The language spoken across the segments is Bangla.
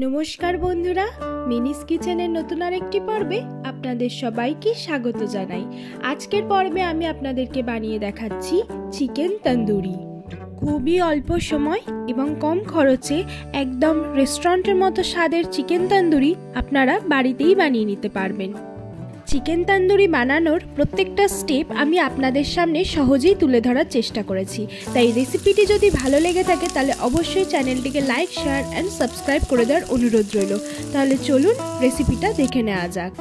নমস্কার বন্ধুরা, মিনিস কিচেনের নতুন আরেকটি পর্বে আপনাদের সবাইকে স্বাগত জানাই। আজকের পর্বে আমি আপনাদেরকে বানিয়ে দেখাচ্ছি চিকেন তন্দুরি। খুবই অল্প সময় এবং কম খরচে একদম রেস্টুরেন্টের মতো স্বাদের চিকেন তন্দুরি আপনারা বাড়িতেই বানিয়ে নিতে পারবেন। চিকেন তন্দুরি বানানোর প্রত্যেকটা স্টেপ আমি আপনাদের সামনে সহজেই তুলে ধরার চেষ্টা করেছি, তাই রেসিপিটি যদি ভালো লেগে থাকে তাহলে অবশ্যই চ্যানেলটিকে লাইক, শেয়ার অ্যান্ড সাবস্ক্রাইব করে দেওয়ার অনুরোধ রইল। তাহলে চলুন রেসিপিটা দেখে নেওয়া যাক।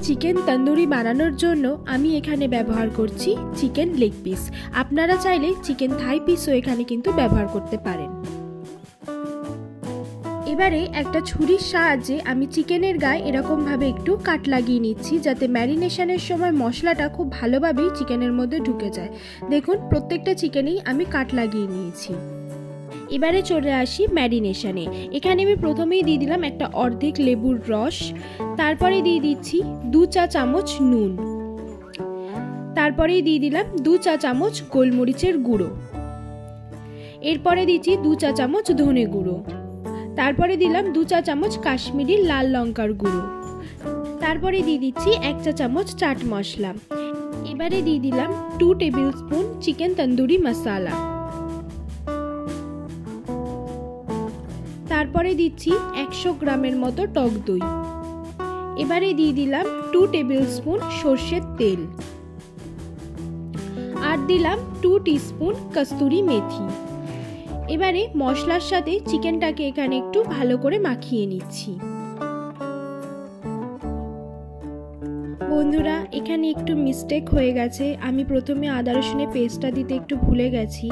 চিকেন তন্দুরি বানানোর জন্য আমি এখানে ব্যবহার করছি চিকেন লেগ পিস। আপনারা চাইলে চিকেন থাই পিসও এখানে কিন্তু ব্যবহার করতে পারেন। এবারে একটা ছুরির সাহায্যে আমি চিকেনের গায়ে এরকমভাবে একটু কাট লাগিয়ে নিচ্ছি, যাতে ম্যারিনেশনের সময় মশলাটা খুব ভালোভাবেই চিকেনের মধ্যে ঢুকে যায়। দেখুন, প্রত্যেকটা চিকেনেই আমি কাট লাগিয়ে নিয়েছি। এবারে চলে আসি ম্যারিনেশনে। এখানে আমি প্রথমেই দিয়ে দিলাম একটা অর্ধেক লেবুর রস, তারপরে দিয়ে দিচ্ছি 2 চা চামচ নুন, তারপরেই দিয়ে দিলাম 2 চা চামচ গোলমরিচের গুঁড়ো, এরপরে দিচ্ছি 2 চা চামচ ধনে গুঁড়ো, তারপরে দিলাম 2 চা চামচ কাশ্মীরি লাল লঙ্কার গুঁড়ো, তারপরে দিয়ে দিচ্ছি 1 চা চামচ চাট মশলা। এবারে দিয়ে দিলাম 2 টেবিল স্পুন চিকেন তন্দুরি মশলা, তারপরে দিচ্ছি 100 গ্রামের মতো টক দই। এবারে দিয়ে দিলাম 2 টেবিল স্পুন সর্ষের তেল, আর দিলাম 2 টিস্পুন কস্তুরি মেথি। এবারে মশলার সাথে চিকেনটাকে এখানে একটু ভালো করে মাখিয়ে নিচ্ছি। বন্ধুরা, এখানে একটু মিস্টেক হয়ে গেছে, আমি প্রথমে আদা রসুনের পেস্টটা দিতে একটু ভুলে গেছি,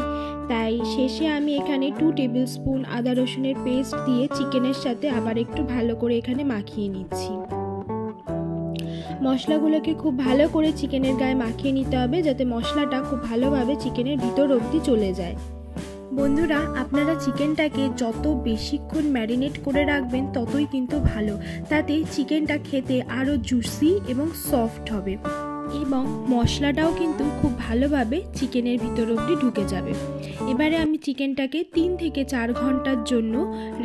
তাই শেষে আমি এখানে 2 টেবিল স্পুন আদা রসুনের পেস্ট দিয়ে চিকেনের সাথে আবার একটু ভালো করে এখানে মাখিয়ে নিচ্ছি। মশলাগুলোকে খুব ভালো করে চিকেনের গায়ে মাখিয়ে নিতে হবে, যাতে মশলাটা খুব ভালোভাবে চিকেনের ভিতর অবধি চলে যায়। বন্ধুরা, আপনারা চিকেনটাকে যত বেশিক্ষণ ম্যারিনেট করে রাখবেন ততই কিন্তু ভালো, তাতে চিকেনটা খেতে আরও জুসি এবং সফট হবে এবং মশলাটাও কিন্তু খুব ভালোভাবে চিকেনের ভিতর অবধি ঢুকে যাবে। এবারে আমি চিকেনটাকে 3 থেকে 4 ঘন্টার জন্য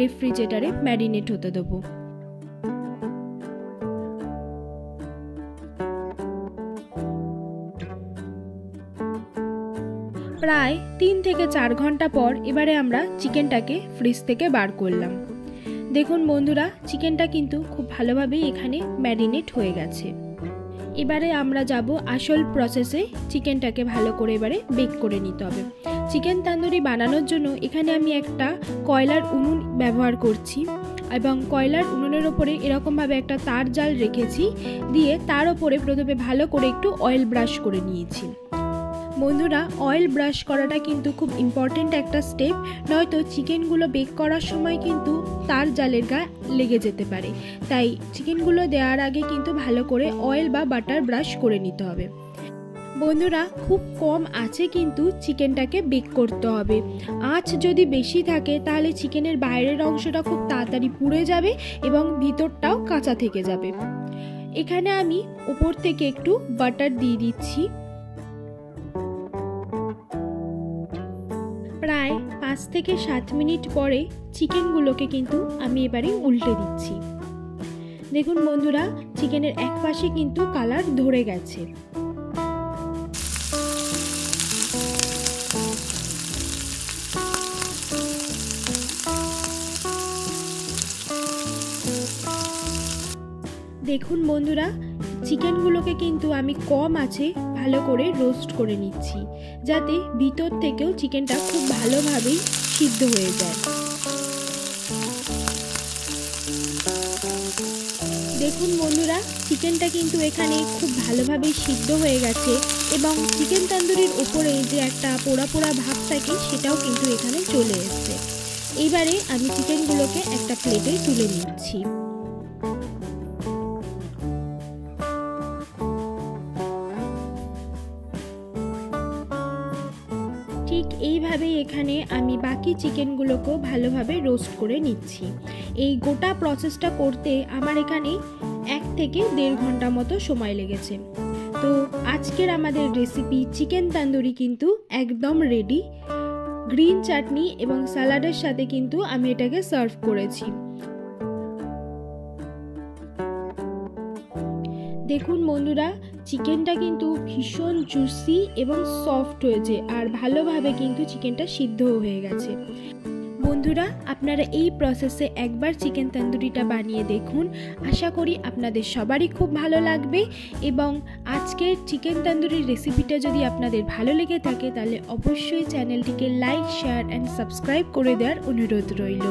রেফ্রিজারেটরে ম্যারিনেট হতে দেবো। প্রায় 3 থেকে 4 ঘন্টা পর এবারে আমরা চিকেনটাকে ফ্রিজ থেকে বার করলাম। দেখুন বন্ধুরা, চিকেনটা কিন্তু খুব ভালোভাবেই এখানে ম্যারিনেট হয়ে গেছে। এবারে আমরা যাব আসল প্রসেসে। চিকেনটাকে ভালো করে এবারে বেক করে নিতে হবে। চিকেন তন্দুরি বানানোর জন্য এখানে আমি একটা কয়লার উনুন ব্যবহার করছি এবং কয়লার উনুনের ওপরে এরকমভাবে একটা তার জাল রেখেছি, দিয়ে তার ওপরে প্রথমে ভালো করে একটু অয়েল ব্রাশ করে নিয়েছি। বন্ধুরা, অয়েল ব্রাশ করাটা কিন্তু খুব ইম্পর্টেন্ট একটা স্টেপ, নয়তো চিকেনগুলো বেক করার সময় কিন্তু তার জালের গায়ে লেগে যেতে পারে, তাই চিকেনগুলো দেওয়ার আগে কিন্তু ভালো করে অয়েল বা বাটার ব্রাশ করে নিতে হবে। বন্ধুরা, খুব কম আঁচে কিন্তু চিকেনটাকে বেক করতে হবে। আঁচ যদি বেশি থাকে তাহলে চিকেনের বাইরের অংশটা খুব তাড়াতাড়ি পুড়ে যাবে এবং ভিতরটাও কাঁচা থেকে যাবে। এখানে আমি উপর থেকে একটু বাটার দিয়ে দিচ্ছি। প্রায় 5 থেকে 7 মিনিট পরে চিকেনগুলোকে কিন্তু আমি এবারে উল্টে দিচ্ছি। দেখুন বন্ধুরা, চিকেনের এক পাশে কিন্তু কালার ধরে গেছে। দেখুন বন্ধুরা, চিকেনগুলোকে কিন্তু আমি কম আঁচে ভালো করে রোস্ট করে নিচ্ছি, যাতে ভিতর থেকেও চিকেনটা খুব ভালোভাবেই সিদ্ধ হয়ে যায়। দেখুন বন্ধুরা, চিকেনটা কিন্তু এখানে খুব ভালোভাবেই সিদ্ধ হয়ে গেছে এবং চিকেন তন্দুরির ওপরে যে একটা পোড়া পোড়া ভাব থাকে সেটাও কিন্তু এখানে চলে এসেছে। এইবারে আমি চিকেনগুলোকে একটা প্লেটে তুলে নিচ্ছি। ঠিক এইভাবেই এখানে আমি বাকি চিকেনগুলোকেও ভালোভাবে রোস্ট করে নিচ্ছি। এই গোটা প্রসেসটা করতে আমার এখানে 1 থেকে 1.5 ঘন্টা মতো সময় লেগেছে। তো আজকের আমাদের রেসিপি চিকেন তন্দুরি কিন্তু একদম রেডি। গ্রিন চাটনি এবং স্যালাডের সাথে কিন্তু আমি এটাকে সার্ভ করেছি। দেখুন বন্ধুরা, চিকেনটা কিন্তু ভীষণ জুসি এবং সফট হয়েছে আর ভালোভাবে কিন্তু চিকেনটা সিদ্ধও হয়ে গেছে। বন্ধুরা, আপনারা এই প্রসেসে একবার চিকেন তন্দুরিটা বানিয়ে দেখুন। আশা করি আপনাদের সবারই খুব ভালো লাগবে এবং আজকের চিকেন তন্দুরির রেসিপিটা যদি আপনাদের ভালো লেগে থাকে তাহলে অবশ্যই চ্যানেলটিকে লাইক, শেয়ার অ্যান্ড সাবস্ক্রাইব করে দেওয়ার অনুরোধ রইল।